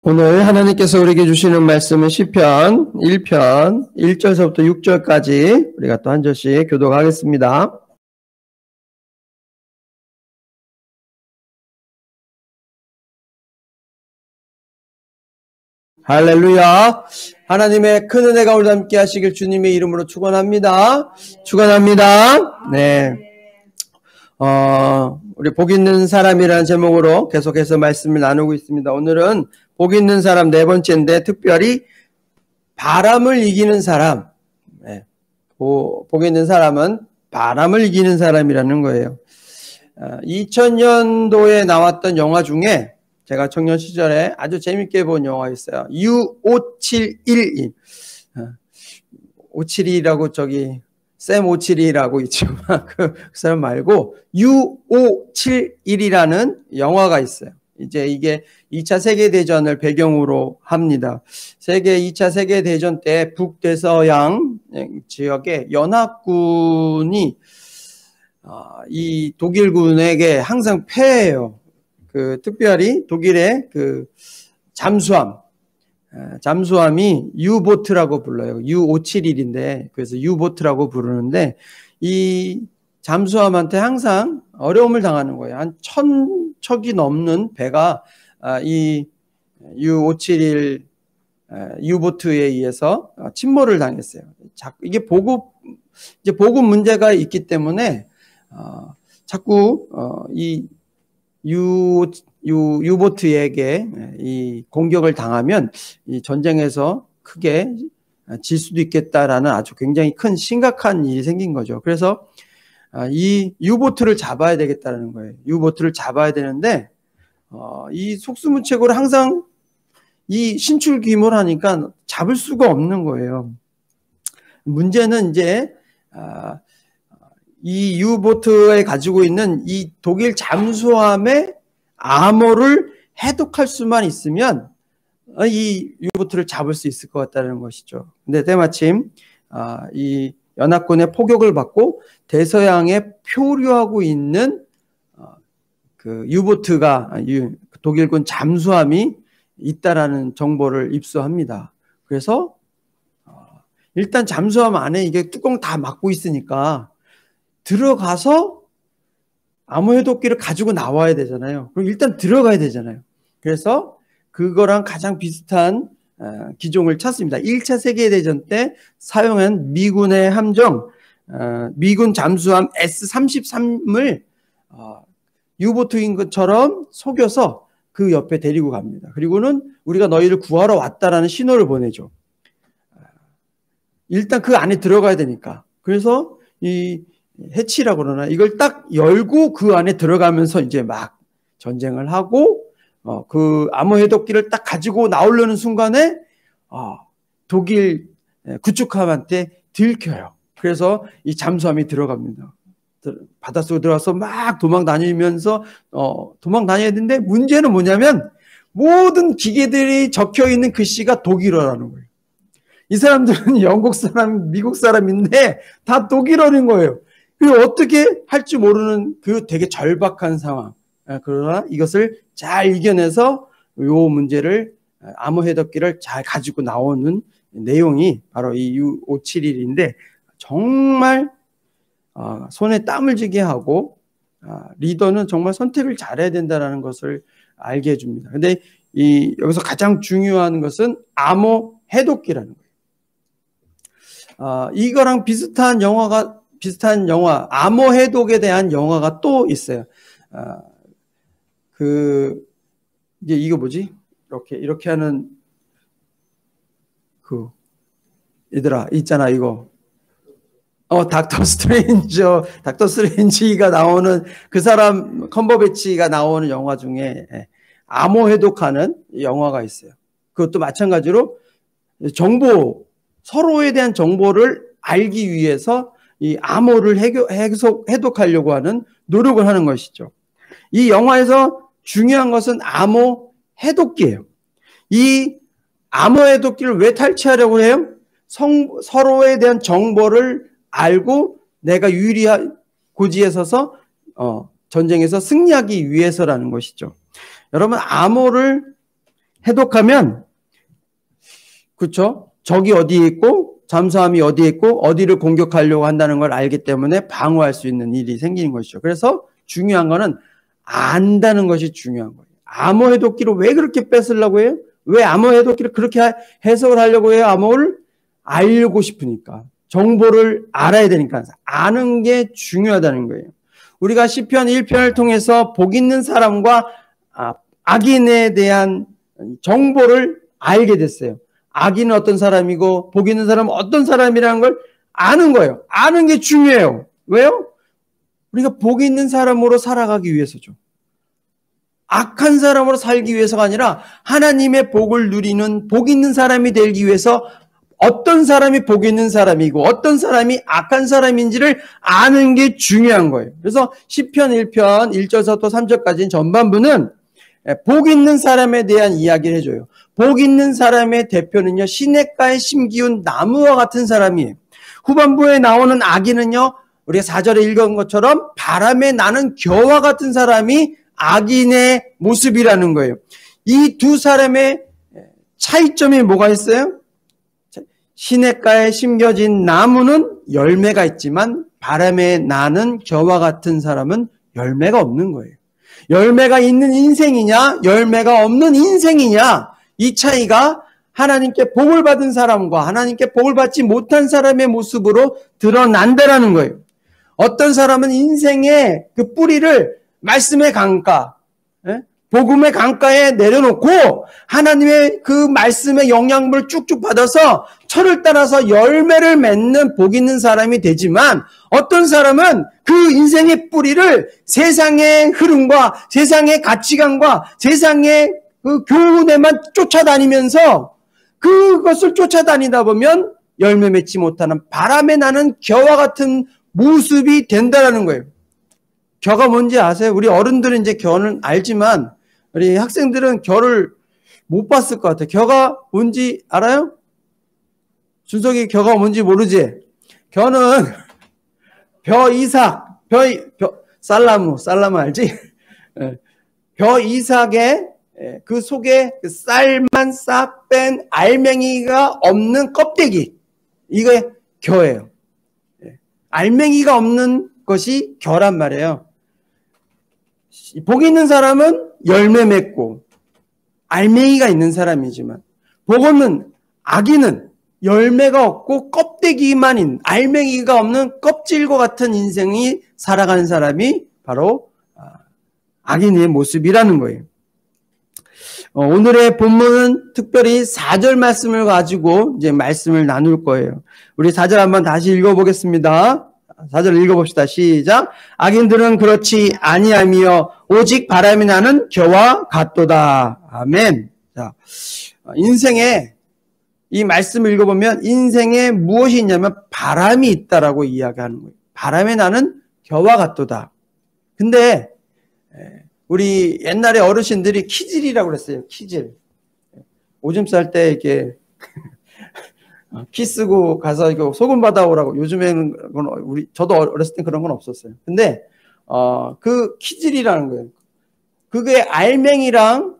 오늘 하나님께서 우리에게 주시는 말씀은 시편 1편 1절서부터 6절까지 우리가 또 한 절씩 교독하겠습니다. 할렐루야. 하나님의 큰 은혜가 우리 함께 하시길 주님의 이름으로 축원합니다. 축원합니다. 네. 우리 복 있는 사람이라는 제목으로 계속해서 말씀을 나누고 있습니다. 오늘은 복 있는 사람 네 번째인데 특별히 바람을 이기는 사람. 네. 복 있는 사람은 바람을 이기는 사람이라는 거예요. 2000년도에 나왔던 영화 중에 제가 청년 시절에 아주 재밌게 본 영화가 있어요. U5712. 572라고 저기 샘 572라고 있지만 그 사람 말고 U571이라는 영화가 있어요. 이제 이게 2차 세계대전을 배경으로 합니다. 2차 세계대전 때 북대서양 지역에 연합군이 이 독일군에게 항상 패해요. 특별히 독일의 잠수함이 U-보트라고 불러요. U571인데 그래서 U-보트라고 부르는데 이 잠수함한테 항상 어려움을 당하는 거예요. 한 1000척이 넘는 배가 이 U571 U-보트에 의해서 침몰을 당했어요. 이게 보급 문제가 있기 때문에 자꾸 이 U-보트에게 이 공격을 당하면 이 전쟁에서 크게 질 수도 있겠다라는 아주 굉장히 큰 심각한 일이 생긴 거죠. 그래서 이 U-보트를 잡아야 되겠다는 거예요. U-보트를 잡아야 되는데 이 속수무책으로 항상 이 신출귀몰 하니까 잡을 수가 없는 거예요. 문제는 이제 이 U-보트에 가지고 있는 이 독일 잠수함의 암호를 해독할 수만 있으면 이 U-보트를 잡을 수 있을 것 같다는 것이죠. 근데 때마침 이 연합군의 포격을 받고 대서양에 표류하고 있는 그 U-보트가 독일군 잠수함이 있다라는 정보를 입수합니다. 그래서 일단 잠수함 안에 이게 뚜껑 다 막고 있으니까 들어가서 암호 해독기를 가지고 나와야 되잖아요. 그럼 일단 들어가야 되잖아요. 그래서 그거랑 가장 비슷한 기종을 찾습니다. 1차 세계대전 때 사용한 미군의 함정, 미군 잠수함 S-33을 U-보트인 것처럼 속여서 그 옆에 데리고 갑니다. 그리고는 우리가 너희를 구하러 왔다라는 신호를 보내죠. 일단 그 안에 들어가야 되니까. 그래서 이 해치라고 그러나 이걸 딱 열고 그 안에 들어가면서 이제 막 전쟁을 하고 그 암호 해독기를 딱 가지고 나오려는 순간에 독일 구축함한테 들켜요. 그래서 이 잠수함이 들어갑니다. 바닷속에 들어가서 막 도망 다니면서 도망 다녀야 되는데 문제는 뭐냐면 모든 기계들이 적혀 있는 글씨가 독일어라는 거예요. 이 사람들은 영국 사람, 미국 사람인데 다 독일어인 거예요. 그리고 어떻게 할지 모르는 그 되게 절박한 상황. 그러나 이것을 잘 이겨내서 요 문제를 암호 해독기를 잘 가지고 나오는 내용이 바로 이 U571인데 정말 손에 땀을 쥐게 하고 리더는 정말 선택을 잘해야 된다는 것을 알게 해줍니다. 근데 여기서 가장 중요한 것은 암호 해독기라는 거예요. 이거랑 비슷한 영화 암호 해독에 대한 영화가 또 있어요. 이제 이거 뭐지? 이렇게 하는 얘들아 있잖아 이거. 닥터 스트레인지가 나오는 그 사람 컴버배치가 나오는 영화 중에 암호 해독하는 영화가 있어요. 그것도 마찬가지로 서로에 대한 정보를 알기 위해서 이 암호를 해독하려고 하는 노력을 하는 것이죠. 이 영화에서 중요한 것은 암호 해독기예요. 이 암호 해독기를 왜 탈취하려고 해요? 서로에 대한 정보를 알고 내가 유리한 고지에 서서 전쟁에서 승리하기 위해서라는 것이죠. 여러분 암호를 해독하면, 그렇죠? 적이 어디에 있고 잠수함이 어디에 있고 어디를 공격하려고 한다는 걸 알기 때문에 방어할 수 있는 일이 생기는 것이죠. 그래서 중요한 거는 안다는 것이 중요한 거예요. 암호 해독기를 왜 그렇게 뺏으려고 해요? 왜 암호 해독기를 그렇게 해석을 하려고 해요? 암호를 알고 싶으니까. 정보를 알아야 되니까. 아는 게 중요하다는 거예요. 우리가 시편 1편을 통해서 복 있는 사람과 악인에 대한 정보를 알게 됐어요. 악인은 어떤 사람이고 복 있는 사람은 어떤 사람이라는 걸 아는 거예요. 아는 게 중요해요. 왜요? 우리가 복 있는 사람으로 살아가기 위해서죠. 악한 사람으로 살기 위해서가 아니라 하나님의 복을 누리는 복 있는 사람이 되기 위해서 어떤 사람이 복 있는 사람이고 어떤 사람이 악한 사람인지를 아는 게 중요한 거예요. 그래서 시편 1편 1절부터 3절까지는 전반부는 복 있는 사람에 대한 이야기를 해줘요. 복 있는 사람의 대표는요, 시냇가에 심기운 나무와 같은 사람이에요. 후반부에 나오는 악인은요, 우리가 4절에 읽은 것처럼 바람에 나는 겨와 같은 사람이 악인의 모습이라는 거예요. 이 두 사람의 차이점이 뭐가 있어요? 시냇가에 심겨진 나무는 열매가 있지만 바람에 나는 겨와 같은 사람은 열매가 없는 거예요. 열매가 있는 인생이냐 열매가 없는 인생이냐, 이 차이가 하나님께 복을 받은 사람과 하나님께 복을 받지 못한 사람의 모습으로 드러난다라는 거예요. 어떤 사람은 인생의 그 뿌리를 말씀의 강가, 복음의 강가에 내려놓고 하나님의 그 말씀의 영양분을 쭉쭉 받아서 철을 따라서 열매를 맺는 복 있는 사람이 되지만, 어떤 사람은 그 인생의 뿌리를 세상의 흐름과 세상의 가치관과 세상의 그 교훈에만 쫓아다니면서 그것을 쫓아다니다 보면 열매 맺지 못하는 바람에 나는 겨와 같은 모습이 된다는 거예요. 겨가 뭔지 아세요? 우리 어른들은 이제 겨는 알지만 우리 학생들은 겨를 못 봤을 것 같아요. 겨가 뭔지 알아요? 준석이 겨가 뭔지 모르지? 겨는 벼 이삭, 쌀나무 알지? 벼 이삭의 그 속에 쌀만 싹 뺀 알맹이가 없는 껍데기, 이게 겨예요. 알맹이가 없는 것이 겨란 말이에요. 복 있는 사람은 열매 맺고 알맹이가 있는 사람이지만, 복 없는 악인은 열매가 없고 껍데기만 있는, 알맹이가 없는 껍질과 같은 인생이 살아가는 사람이 바로 악인의 모습이라는 거예요. 오늘의 본문은 특별히 4절 말씀을 가지고 이제 말씀을 나눌 거예요. 우리 4절 한번 다시 읽어보겠습니다. 4절 읽어봅시다. 시작. 악인들은 그렇지 아니하며 오직 바람이 나는 겨와 같도다. 아멘. 자, 인생에 이 말씀을 읽어보면 인생에 무엇이 있냐면 바람이 있다라고 이야기하는 거예요. 바람에 나는 겨와 같도다. 근데 우리 옛날에 어르신들이 키질이라고 그랬어요. 키질. 오줌 쌀 때 이렇게 키 쓰고 가서 이거 소금 받아오라고. 요즘에는 저도 어렸을 때 그런 건 없었어요. 근데 그 키질이라는 거예요. 그게 알맹이랑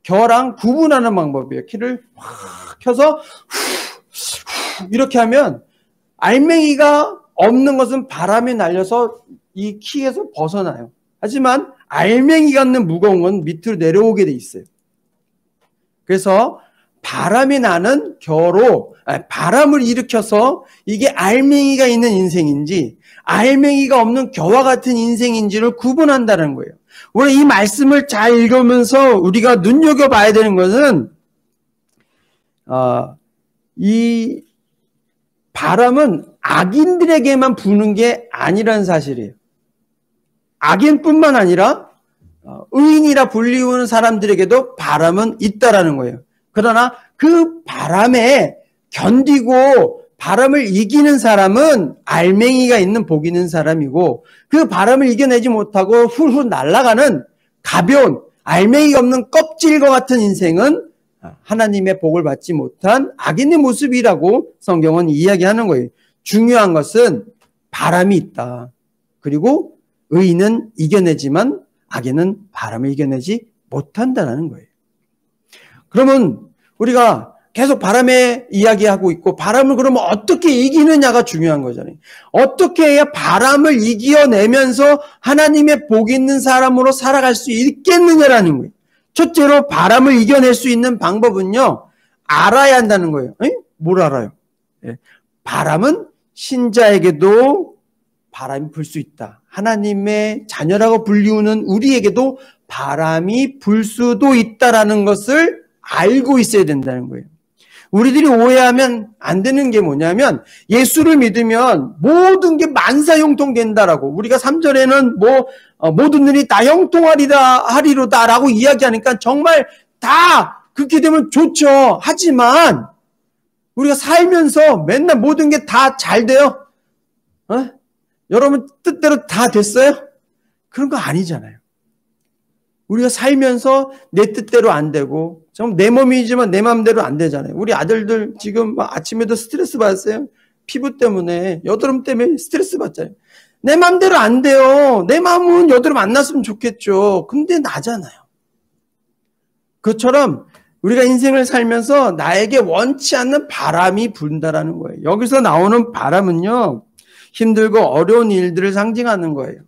겨랑 구분하는 방법이에요. 키를 확 켜서 이렇게 하면 알맹이가 없는 것은 바람에 날려서 이 키에서 벗어나요. 하지만 알맹이가 있는 무거운 건 밑으로 내려오게 돼 있어요. 그래서 바람이 나는 겨로 바람을 일으켜서 이게 알맹이가 있는 인생인지 알맹이가 없는 겨와 같은 인생인지를 구분한다는 거예요. 오늘 이 말씀을 잘 읽으면서 우리가 눈여겨봐야 되는 것은 이 바람은 악인들에게만 부는 게 아니라는 사실이에요. 악인뿐만 아니라 의인이라 불리우는 사람들에게도 바람은 있다라는 거예요. 그러나 그 바람에 견디고 바람을 이기는 사람은 알맹이가 있는 복 있는 사람이고, 그 바람을 이겨내지 못하고 훌훌 날아가는 가벼운 알맹이가 없는 껍질과 같은 인생은 하나님의 복을 받지 못한 악인의 모습이라고 성경은 이야기하는 거예요. 중요한 것은 바람이 있다. 그리고 의인은 이겨내지만 악인은 바람을 이겨내지 못한다는 거예요. 그러면 우리가 계속 바람의 이야기하고 있고 바람을 그러면 어떻게 이기느냐가 중요한 거잖아요. 어떻게 해야 바람을 이겨내면서 하나님의 복 있는 사람으로 살아갈 수 있겠느냐라는 거예요. 첫째로 바람을 이겨낼 수 있는 방법은요. 알아야 한다는 거예요. 뭘 알아요? 바람은 신자에게도 바람이 불 수 있다. 하나님의 자녀라고 불리우는 우리에게도 바람이 불 수도 있다라는 것을 알고 있어야 된다는 거예요. 우리들이 오해하면 안 되는 게 뭐냐면 예수를 믿으면 모든 게 만사형통된다라고 우리가 3절에는 모든 일이 다 형통하리로다라고 이야기하니까 정말 다 그렇게 되면 좋죠. 하지만 우리가 살면서 맨날 모든 게 다 잘 돼요? 여러분 뜻대로 다 됐어요? 그런 거 아니잖아요. 우리가 살면서 내 뜻대로 안 되고 내 몸이지만 내 마음대로 안 되잖아요. 우리 아들들 지금 아침에도 스트레스 받았어요. 피부 때문에 여드름 때문에 스트레스 받잖아요. 내 마음대로 안 돼요. 내 마음은 여드름 안 났으면 좋겠죠. 근데 나잖아요. 그것처럼 우리가 인생을 살면서 나에게 원치 않는 바람이 분다라는 거예요. 여기서 나오는 바람은요. 힘들고 어려운 일들을 상징하는 거예요.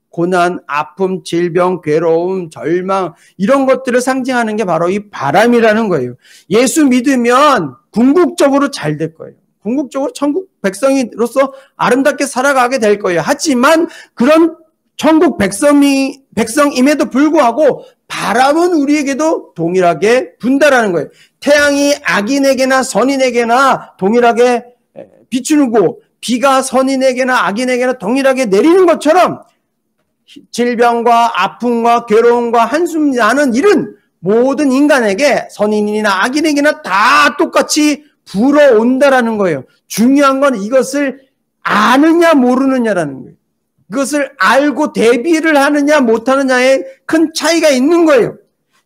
고난, 아픔, 질병, 괴로움, 절망 이런 것들을 상징하는 게 바로 이 바람이라는 거예요. 예수 믿으면 궁극적으로 잘 될 거예요. 궁극적으로 천국 백성으로서 아름답게 살아가게 될 거예요. 하지만 그런 천국 백성임에도 불구하고 바람은 우리에게도 동일하게 분다라는 거예요. 태양이 악인에게나 선인에게나 동일하게 비추고 비가 선인에게나 악인에게나 동일하게 내리는 것처럼 질병과 아픔과 괴로움과 한숨 나는 일은 모든 인간에게 선인이나 악인에게나 다 똑같이 불어온다라는 거예요. 중요한 건 이것을 아느냐 모르느냐라는 거예요. 그것을 알고 대비를 하느냐 못하느냐에 큰 차이가 있는 거예요.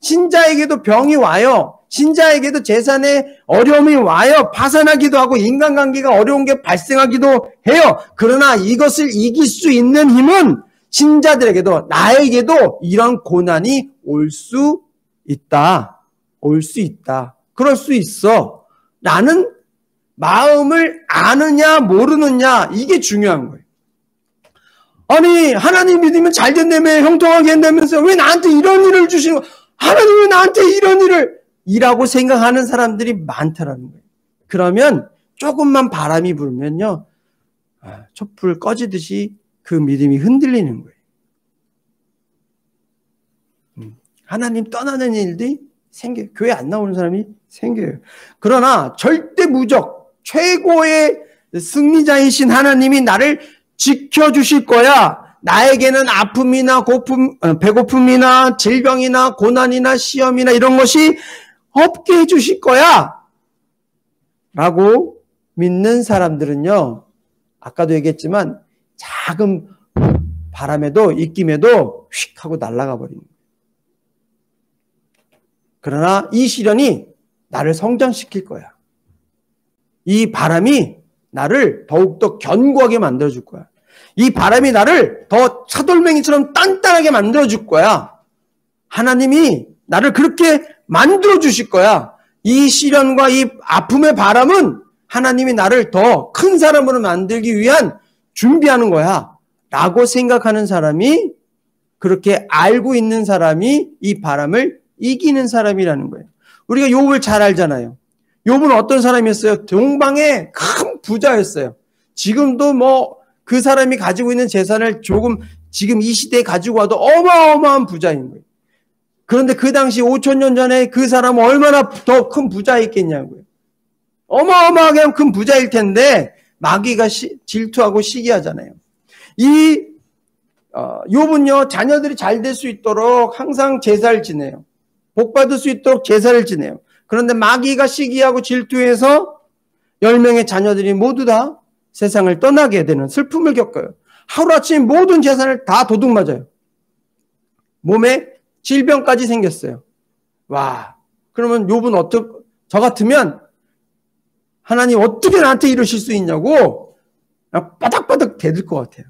신자에게도 병이 와요. 신자에게도 재산에 어려움이 와요. 파산하기도 하고 인간관계가 어려운 게 발생하기도 해요. 그러나 이것을 이길 수 있는 힘은 신자들에게도 나에게도 이런 고난이 올 수 있다. 올 수 있다. 그럴 수 있어. 라는 마음을 아느냐 모르느냐 이게 중요한 거예요. 아니 하나님 믿으면 잘 된다며 형통하게 한다면서 왜 나한테 이런 일을 주시는 거야? 하나님 왜 나한테 이런 일을 이라고 생각하는 사람들이 많다라는 거예요. 그러면 조금만 바람이 불면요. 촛불 꺼지듯이 그 믿음이 흔들리는 거예요. 하나님 떠나는 일들이 생겨요. 교회 안 나오는 사람이 생겨요. 그러나 절대 무적 최고의 승리자이신 하나님이 나를 지켜주실 거야. 나에게는 아픔이나 배고픔이나 질병이나 고난이나 시험이나 이런 것이 없게 해주실 거야. 라고 믿는 사람들은요. 아까도 얘기했지만 작은 바람에도 입김에도 휙 하고 날아가 버립니다. 그러나 이 시련이 나를 성장시킬 거야. 이 바람이 나를 더욱더 견고하게 만들어줄 거야. 이 바람이 나를 더 차돌맹이처럼 단단하게 만들어줄 거야. 하나님이 나를 그렇게 만들어주실 거야. 이 시련과 이 아픔의 바람은 하나님이 나를 더 큰 사람으로 만들기 위한 준비하는 거야. 라고 생각하는 사람이 그렇게 알고 있는 사람이 이 바람을 이기는 사람이라는 거예요. 우리가 욥을 잘 알잖아요. 욥은 어떤 사람이었어요? 동방의 큰 부자였어요. 지금도 그 사람이 가지고 있는 재산을 지금 이 시대에 가지고 와도 어마어마한 부자인 거예요. 그런데 그 당시 5,000년 전에 그 사람은 얼마나 더 큰 부자였겠냐고요. 어마어마하게 큰 부자일 텐데 마귀가 질투하고 시기하잖아요. 이 욥은요 자녀들이 잘 될 수 있도록 항상 제사를 지내요. 복 받을 수 있도록 제사를 지내요. 그런데 마귀가 시기하고 질투해서 10명의 자녀들이 모두 다 세상을 떠나게 되는 슬픔을 겪어요. 하루아침 모든 재산을 다 도둑맞아요. 몸에 질병까지 생겼어요. 와, 그러면 욥은 저 같으면 하나님 어떻게 나한테 이러실 수 있냐고 바닥바닥 대들 것 같아요.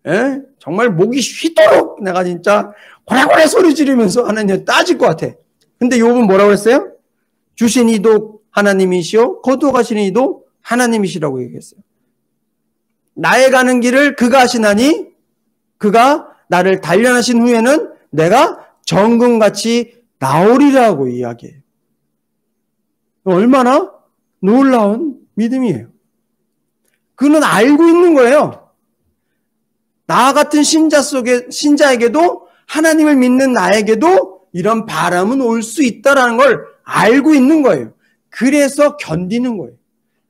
예? 정말 목이 휘도록 내가 진짜 고래고래 소리 지르면서 하나님 따질 것 같아. 근데 욥은 뭐라고 했어요? 주신 이도 하나님이시오 거두어가시는 이도 하나님이시라고 얘기했어요. 나의 가는 길을 그가 하시나니 그가 나를 단련하신 후에는 내가 정금같이 나오리라고 이야기해요. 얼마나 놀라운 믿음이에요. 그는 알고 있는 거예요. 나 같은 신자에게도 하나님을 믿는 나에게도 이런 바람은 올 수 있다라는 걸 알고 있는 거예요. 그래서 견디는 거예요.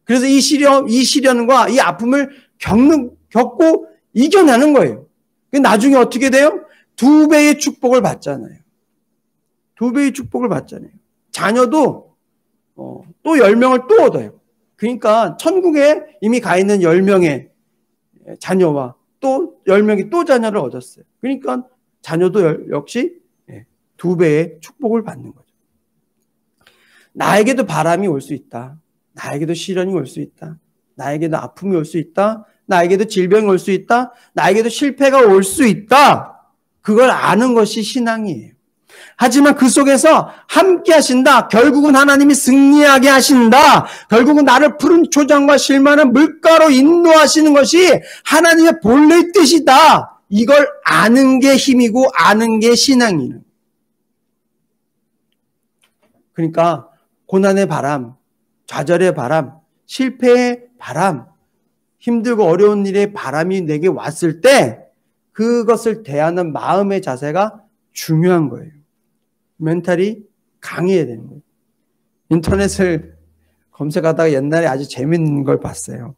그래서 이 시련과 이 아픔을 겪고 이겨내는 거예요. 나중에 어떻게 돼요? 2배의 축복을 받잖아요. 2배의 축복을 받잖아요. 자녀도 또 10명을 또 얻어요. 그러니까 천국에 이미 가 있는 10명의 자녀와 또 10명이 또 자녀를 얻었어요. 그러니까 자녀도 역시 2배의 축복을 받는 거죠. 나에게도 바람이 올 수 있다. 나에게도 시련이 올 수 있다. 나에게도 아픔이 올 수 있다. 나에게도 질병이 올 수 있다. 나에게도 실패가 올 수 있다. 그걸 아는 것이 신앙이에요. 하지만 그 속에서 함께 하신다. 결국은 하나님이 승리하게 하신다. 결국은 나를 푸른 초장과 실만한 물가로 인도하시는 것이 하나님의 본래의 뜻이다. 이걸 아는 게 힘이고 아는 게 신앙이에요. 그러니까 고난의 바람, 좌절의 바람, 실패의 바람, 힘들고 어려운 일의 바람이 내게 왔을 때 그것을 대하는 마음의 자세가 중요한 거예요. 멘탈이 강해야 되는 거예요. 인터넷을 검색하다가 옛날에 아주 재밌는 걸 봤어요.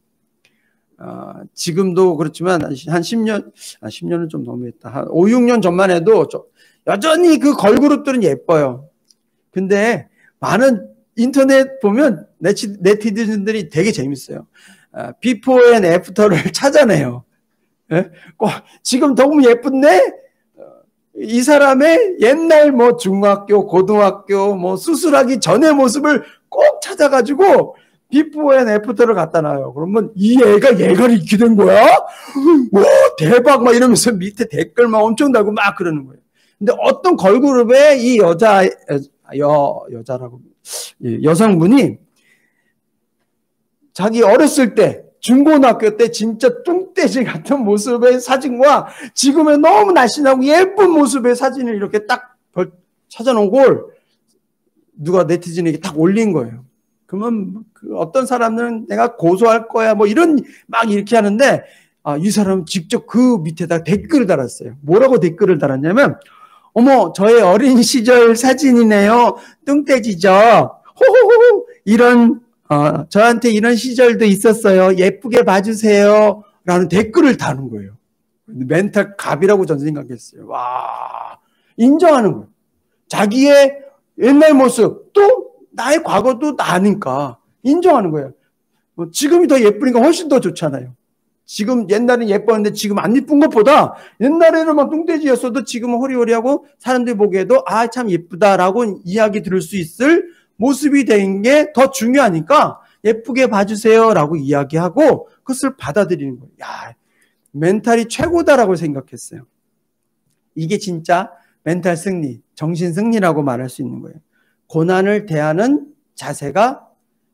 지금도 그렇지만 한 10년은 좀 너무했다. 한 5, 6년 전만 해도 여전히 그 걸그룹들은 예뻐요. 근데 많은 인터넷 보면 네티즌들이 되게 재밌어요. 비포 앤 애프터를 찾아내요. 예? 지금 너무 예쁜데 이 사람의 옛날 뭐 중학교, 고등학교 뭐 수술하기 전의 모습을 꼭 찾아가지고 비포 앤 애프터를 갖다 놔요. 그러면 이 애가 이렇게 된 거야? 와 대박 막 이러면서 밑에 댓글 막 엄청 달고 막 그러는 거예요. 근데 어떤 걸그룹의 이 여자라고 여성분이 자기 어렸을 때 중고등학교 때 진짜 뚱돼지 같은 모습의 사진과 지금의 너무 날씬하고 예쁜 모습의 사진을 이렇게 딱 찾아놓은 걸 누가 네티즌에게 딱 올린 거예요. 그러면 어떤 사람들은 내가 고소할 거야 뭐 이런 막 이렇게 하는데 이 사람은 직접 그 밑에다 댓글을 달았어요. 뭐라고 댓글을 달았냐면 어머 저의 어린 시절 사진이네요. 뚱돼지죠. 호호호 이런 저한테 이런 시절도 있었어요. 예쁘게 봐주세요. 라는 댓글을 다는 거예요. 멘탈 갑이라고 저는 생각했어요. 와, 인정하는 거예요. 자기의 옛날 모습, 또 나의 과거도 나니까 인정하는 거예요. 지금이 더 예쁘니까 훨씬 더 좋잖아요. 지금 옛날엔 예뻤는데 지금 안 예쁜 것보다 옛날에는 막 뚱돼지였어도 지금은 호리호리하고 사람들이 보기에도 참 예쁘다라고 이야기 들을 수 있을 모습이 된 게 더 중요하니까 예쁘게 봐주세요 라고 이야기하고 그것을 받아들이는 거예요. 야, 멘탈이 최고다라고 생각했어요. 이게 진짜 멘탈 승리, 정신 승리라고 말할 수 있는 거예요. 고난을 대하는 자세가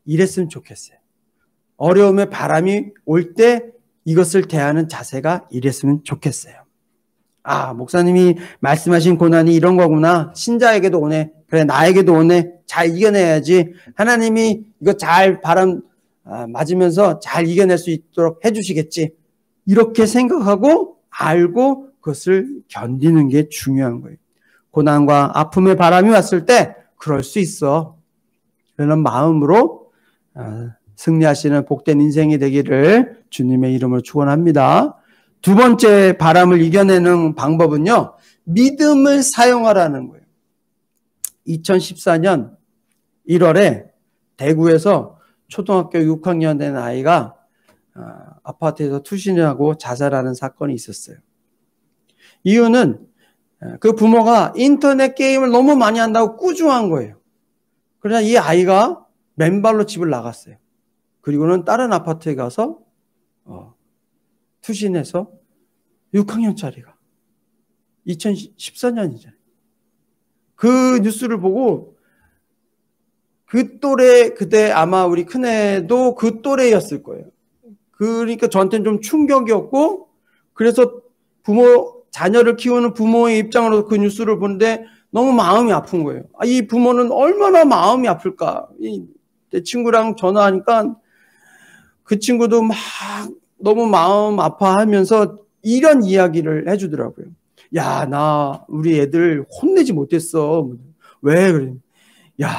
이랬으면 좋겠어요. 어려움의 바람이 올 때 이것을 대하는 자세가 이랬으면 좋겠어요. 목사님이 말씀하신 고난이 이런 거구나. 신자에게도 오네. 그래 나에게도 오네. 잘 이겨내야지. 하나님이 이거 잘 바람 맞으면서 잘 이겨낼 수 있도록 해주시겠지. 이렇게 생각하고 알고 그것을 견디는 게 중요한 거예요. 고난과 아픔의 바람이 왔을 때 그럴 수 있어. 그런 마음으로 승리하시는 복된 인생이 되기를 주님의 이름으로 축원합니다. 두 번째 바람을 이겨내는 방법은요. 믿음을 사용하라는 거예요. 2014년 1월에 대구에서 초등학교 6학년 된 아이가 아파트에서 투신하고 자살하는 사건이 있었어요. 이유는 그 부모가 인터넷 게임을 너무 많이 한다고 꾸중한 거예요. 그러나 이 아이가 맨발로 집을 나갔어요. 그리고는 다른 아파트에 가서 투신해서 6학년짜리가 2014년이잖아요. 그 뉴스를 보고 그 또래, 그때 아마 우리 큰애도 그 또래였을 거예요. 그러니까 저한테는 좀 충격이었고, 그래서 자녀를 키우는 부모의 입장으로 그 뉴스를 보는데 너무 마음이 아픈 거예요. 이 부모는 얼마나 마음이 아플까. 내 친구랑 전화하니까 그 친구도 막 너무 마음 아파하면서 이런 이야기를 해주더라고요. 야, 나 우리 애들 혼내지 못했어. 왜 그래? 야,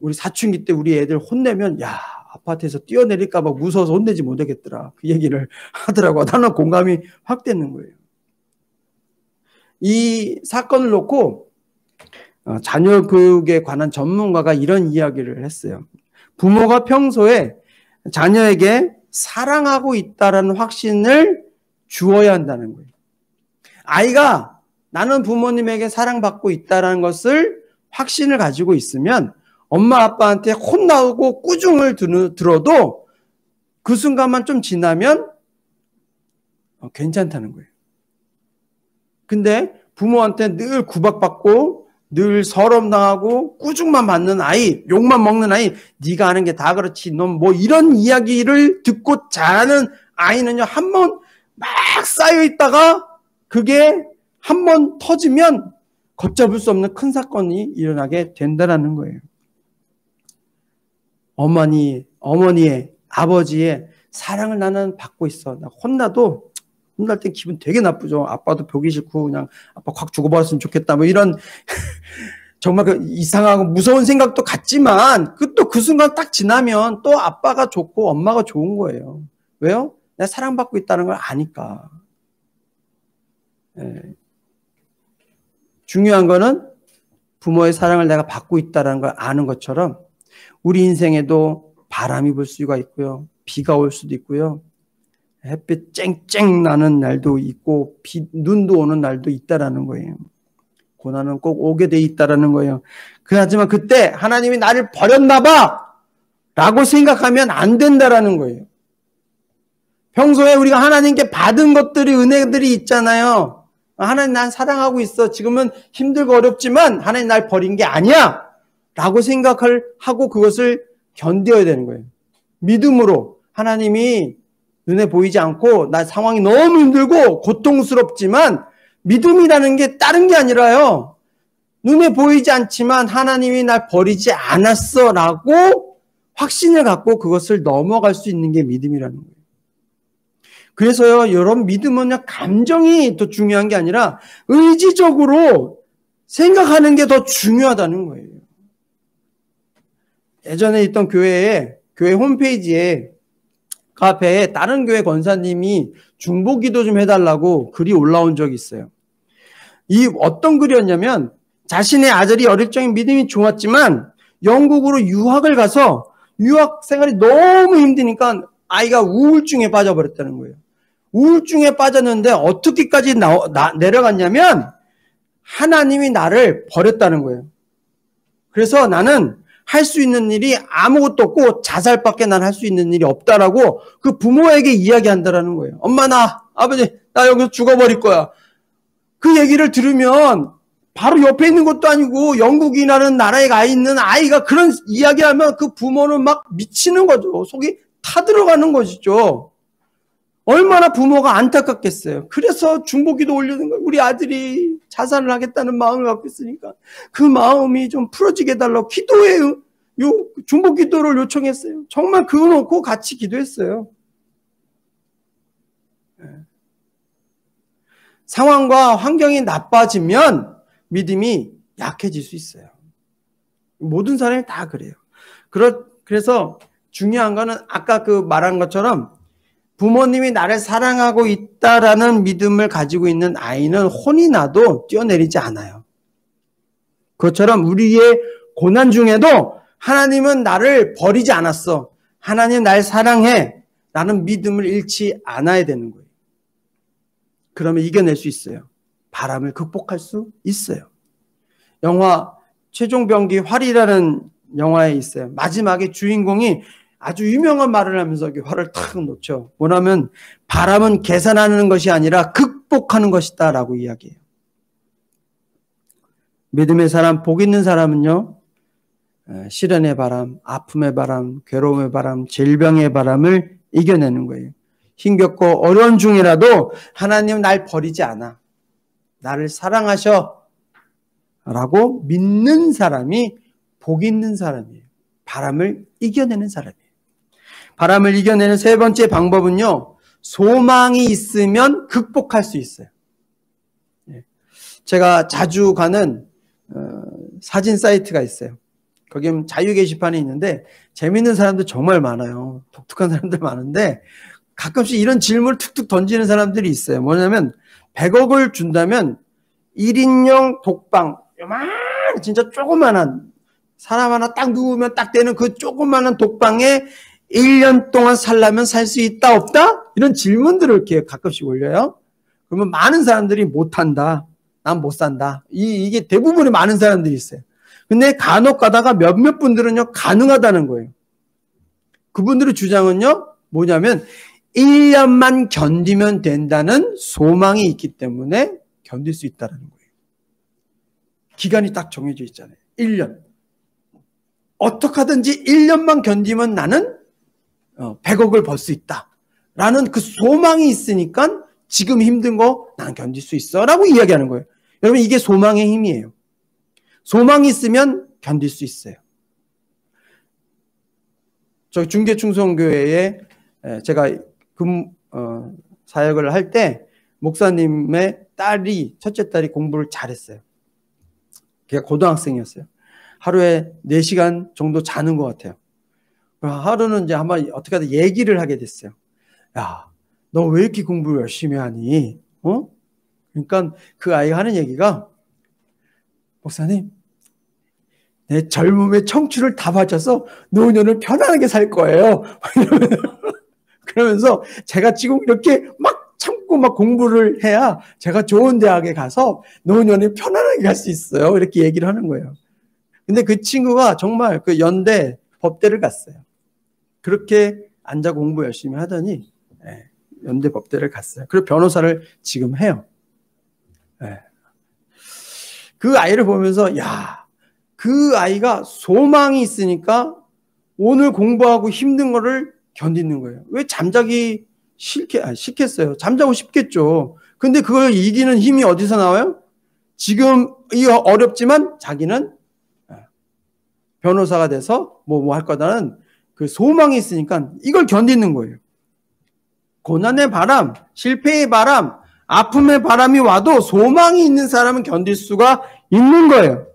우리 사춘기 때 우리 애들 혼내면 야, 아파트에서 뛰어내릴까 봐 무서워서 혼내지 못하겠더라. 그 얘기를 하더라고. 나는 공감이 확 되는 거예요. 이 사건을 놓고 자녀 교육에 관한 전문가가 이런 이야기를 했어요. 부모가 평소에 자녀에게 사랑하고 있다라는 확신을 주어야 한다는 거예요. 아이가 나는 부모님에게 사랑받고 있다는 것을 확신을 가지고 있으면 엄마 아빠한테 혼나고 꾸중을 들어도 그 순간만 좀 지나면 괜찮다는 거예요. 근데 부모한테 늘 구박받고 늘 서럽당하고 꾸중만 받는 아이, 욕만 먹는 아이, 네가 하는 게 다 그렇지, 넌 뭐 이런 이야기를 듣고 자라는 아이는요, 한 번 막 쌓여 있다가 그게 한 번 터지면 걷잡을 수 없는 큰 사건이 일어나게 된다는 거예요. 어머니의, 아버지의 사랑을 나는 받고 있어. 나 혼날 땐 기분 되게 나쁘죠. 아빠도 보기 싫고 그냥 아빠 확 죽어버렸으면 좋겠다. 뭐 이런 정말 그 이상하고 무서운 생각도 같지만 그 순간 딱 지나면 또 아빠가 좋고 엄마가 좋은 거예요. 왜요? 내가 사랑받고 있다는 걸 아니까. 중요한 거는 부모의 사랑을 내가 받고 있다는 걸 아는 것처럼 우리 인생에도 바람이 불 수가 있고요. 비가 올 수도 있고요. 햇빛 쨍쨍 나는 날도 있고 눈도 오는 날도 있다라는 거예요. 고난은 꼭 오게 돼 있다라는 거예요. 하지만 그때 하나님이 나를 버렸나 봐 라고 생각하면 안 된다라는 거예요. 평소에 우리가 하나님께 받은 것들이 은혜들이 있잖아요. 하나님 난 사랑하고 있어. 지금은 힘들고 어렵지만 하나님 날 버린 게 아니야 라고 생각을 하고 그것을 견뎌야 되는 거예요. 믿음으로 하나님이 눈에 보이지 않고 나 상황이 너무 힘들고 고통스럽지만 믿음이라는 게 다른 게 아니라요. 눈에 보이지 않지만 하나님이 날 버리지 않았어 라고 확신을 갖고 그것을 넘어갈 수 있는 게 믿음이라는 거예요. 그래서요, 여러분 믿음은 감정이 더 중요한 게 아니라 의지적으로 생각하는 게 더 중요하다는 거예요. 예전에 있던 교회 홈페이지에 카페에 다른 교회 권사님이 중보기도 좀 해달라고 글이 올라온 적이 있어요. 이 어떤 글이었냐면 자신의 아들이 어릴 적에 믿음이 좋았지만 영국으로 유학을 가서 유학 생활이 너무 힘드니까 아이가 우울증에 빠져버렸다는 거예요. 우울증에 빠졌는데 어떻게까지 내려갔냐면 하나님이 나를 버렸다는 거예요. 그래서 나는 할 수 있는 일이 아무것도 없고 자살밖에 난 할 수 있는 일이 없다라고 그 부모에게 이야기한다라는 거예요. 엄마 아버지 나 여기서 죽어버릴 거야. 그 얘기를 들으면 바로 옆에 있는 것도 아니고 영국이라는 나라에 가 있는 아이가 그런 이야기하면 그 부모는 막 미치는 거죠. 속이 타들어가는 것이죠. 얼마나 부모가 안타깝겠어요. 그래서 중보기도 올리는 거예요. 우리 아들이 자살을 하겠다는 마음을 갖고 있으니까 그 마음이 좀 풀어지게 해달라고 중보기도를 요청했어요. 정말 그거 놓고 같이 기도했어요. 상황과 환경이 나빠지면 믿음이 약해질 수 있어요. 모든 사람이 다 그래요. 그래서 중요한 거는 아까 그 말한 것처럼 부모님이 나를 사랑하고 있다라는 믿음을 가지고 있는 아이는 혼이 나도 뛰어내리지 않아요. 그것처럼 우리의 고난 중에도 하나님은 나를 버리지 않았어. 하나님 날 사랑해. 라는 믿음을 잃지 않아야 되는 거예요. 그러면 이겨낼 수 있어요. 바람을 극복할 수 있어요. 영화 최종병기 활이라는 영화에 있어요. 마지막에 주인공이 아주 유명한 말을 하면서 활을 탁 놓죠. 뭐냐면 바람은 계산하는 것이 아니라 극복하는 것이다 라고 이야기해요. 믿음의 사람, 복 있는 사람은요, 시련의 바람, 아픔의 바람, 괴로움의 바람, 질병의 바람을 이겨내는 거예요. 힘겹고 어려운 중이라도 하나님 날 버리지 않아. 나를 사랑하셔. 라고 믿는 사람이 복 있는 사람이에요. 바람을 이겨내는 사람이에요. 바람을 이겨내는 세 번째 방법은요, 소망이 있으면 극복할 수 있어요. 제가 자주 가는 사진 사이트가 있어요. 거기 자유 게시판이 있는데 재밌는 사람들 정말 많아요. 독특한 사람들 많은데 가끔씩 이런 질문을 툭툭 던지는 사람들이 있어요. 뭐냐면 100억을 준다면 1인용 독방, 요만 진짜 조그만한 사람 하나 딱 누우면 딱 되는 그 조그만한 독방에 1년 동안 살려면 살 수 있다 없다? 이런 질문들을 이렇게 가끔씩 올려요. 그러면 많은 사람들이 못한다. 난 못 산다. 이게 대부분의 많은 사람들이 있어요. 근데 간혹 가다가 몇몇 분들은요, 가능하다는 거예요. 그분들의 주장은요, 뭐냐면 1년만 견디면 된다는 소망이 있기 때문에 견딜 수 있다는 거예요. 기간이 딱 정해져 있잖아요. 1년. 어떻게 하든지 1년만 견디면 나는 100억을 벌 수 있다. 라는 그 소망이 있으니까 지금 힘든 거 난 견딜 수 있어. 라고 이야기하는 거예요. 여러분, 이게 소망의 힘이에요. 소망이 있으면 견딜 수 있어요. 저 중계충성교회에 제가 사역을 할 때 목사님의 첫째 딸이 공부를 잘했어요. 걔가 고등학생이었어요. 하루에 4시간 정도 자는 것 같아요. 하루는 이제 한번 어떻게 하다 얘기를 하게 됐어요. 야, 너 왜 이렇게 공부를 열심히 하니? 그러니까 그 아이가 하는 얘기가, 목사님, 내 젊음의 청춘을 다 바쳐서 노년을 편안하게 살 거예요. 그러면서 제가 지금 이렇게 막 참고 막 공부를 해야 제가 좋은 대학에 가서 노년에 편안하게 갈 수 있어요. 이렇게 얘기를 하는 거예요. 근데 그 친구가 정말 그 연대 법대를 갔어요. 그렇게 앉아 공부 열심히 하더니 연대 법대를 갔어요. 그리고 변호사를 지금 해요. 그 아이를 보면서 그 아이가 소망이 있으니까 오늘 공부하고 힘든 거를 견디는 거예요. 왜 잠자기 싫겠어요? 잠자고 싶겠죠. 근데 그걸 이기는 힘이 어디서 나와요? 지금 이 어렵지만 자기는 변호사가 돼서 뭐 할 거다는 그 소망이 있으니까 이걸 견디는 거예요. 고난의 바람, 실패의 바람, 아픔의 바람이 와도 소망이 있는 사람은 견딜 수가 있는 거예요.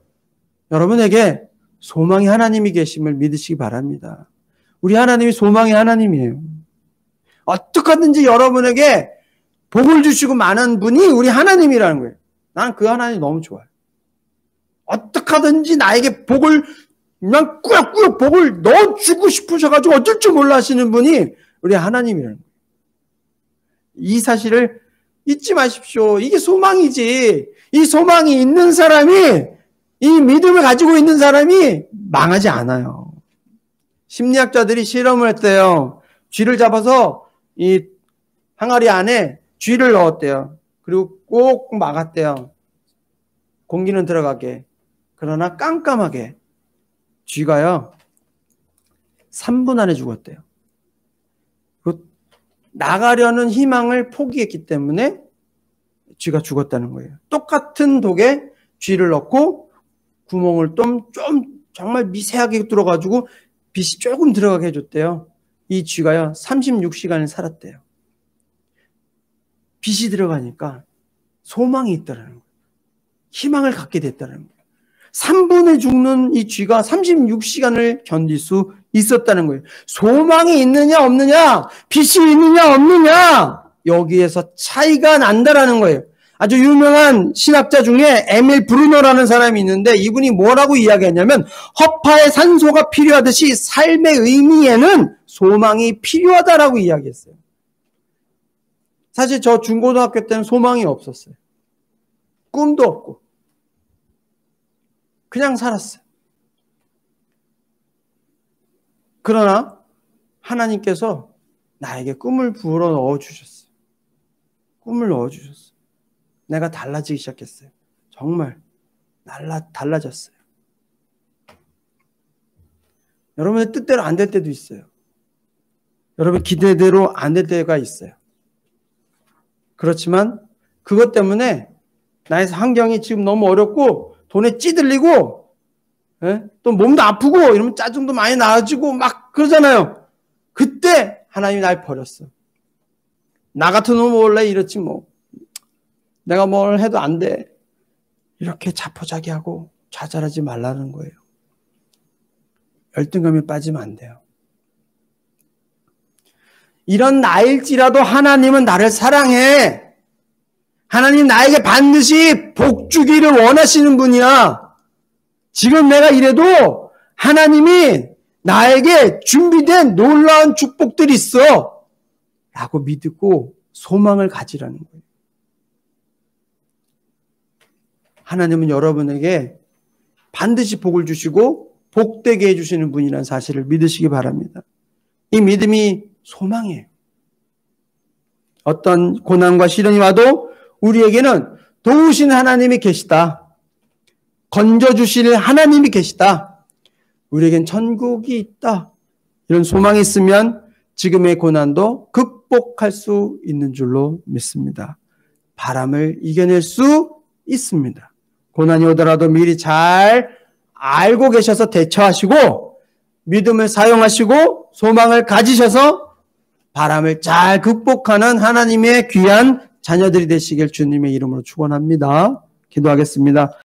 여러분에게 소망이 하나님이 계심을 믿으시기 바랍니다. 우리 하나님이 소망의 하나님이에요. 어떻게 하든지 여러분에게 복을 주시고 많은 분이 우리 하나님이라는 거예요. 나는 그 하나님 너무 좋아요. 어떻게 하든지 나에게 복을 그냥 꾸역꾸역 복을 넣어주고 싶으셔가지고 어쩔 줄 몰라 하시는 분이 우리 하나님이라는 거예요. 이 사실을 잊지 마십시오. 이게 소망이지. 이 소망이 있는 사람이, 이 믿음을 가지고 있는 사람이 망하지 않아요. 심리학자들이 실험을 했대요. 쥐를 잡아서 이 항아리 안에 쥐를 넣었대요. 그리고 꼭 막았대요. 공기는 들어가게. 그러나 깜깜하게. 쥐가요, 3분 안에 죽었대요. 나가려는 희망을 포기했기 때문에 쥐가 죽었다는 거예요. 똑같은 독에 쥐를 넣고 구멍을 좀 정말 미세하게 뚫어가지고 빛이 조금 들어가게 해줬대요. 이 쥐가요, 36시간을 살았대요. 빛이 들어가니까 소망이 있다는 거예요. 희망을 갖게 됐다는 거예요. 3분에 죽는 이 쥐가 36시간을 견딜 수 있었다는 거예요. 소망이 있느냐 없느냐, 빛이 있느냐 없느냐, 여기에서 차이가 난다라는 거예요. 아주 유명한 신학자 중에 에밀 브루너라는 사람이 있는데 이분이 뭐라고 이야기했냐면, 허파에 산소가 필요하듯이 삶의 의미에는 소망이 필요하다라고 이야기했어요. 사실 저 중고등학교 때는 소망이 없었어요. 꿈도 없고 그냥 살았어요. 그러나 하나님께서 나에게 꿈을 불어 넣어주셨어요. 꿈을 넣어주셨어요. 내가 달라지기 시작했어요. 정말 달라졌어요. 여러분의 뜻대로 안 될 때도 있어요. 여러분 기대대로 안 될 때가 있어요. 그렇지만 그것 때문에 나의 환경이 지금 너무 어렵고 돈에 찌들리고 또 몸도 아프고 이러면 짜증도 많이 나가지고 막 그러잖아요. 그때 하나님이 날 버렸어. 나 같은 놈은 원래 이렇지 뭐. 내가 뭘 해도 안 돼. 이렇게 자포자기하고 좌절하지 말라는 거예요. 열등감에 빠지면 안 돼요. 이런 나일지라도 하나님은 나를 사랑해. 하나님 나에게 반드시 복 주기를 원하시는 분이야. 지금 내가 이래도 하나님이 나에게 준비된 놀라운 축복들이 있어. 라고 믿고 소망을 가지라는 거예요. 하나님은 여러분에게 반드시 복을 주시고 복되게 해주시는 분이라는 사실을 믿으시기 바랍니다. 이 믿음이 소망이에요. 어떤 고난과 시련이 와도 우리에게는 도우시는 하나님이 계시다. 건져주실 하나님이 계시다. 우리에겐 천국이 있다. 이런 소망이 있으면 지금의 고난도 극복할 수 있는 줄로 믿습니다. 바람을 이겨낼 수 있습니다. 고난이 오더라도 미리 잘 알고 계셔서 대처하시고 믿음을 사용하시고 소망을 가지셔서 바람을 잘 극복하는 하나님의 귀한 자녀들이 되시길 주님의 이름으로 축원합니다. 기도하겠습니다.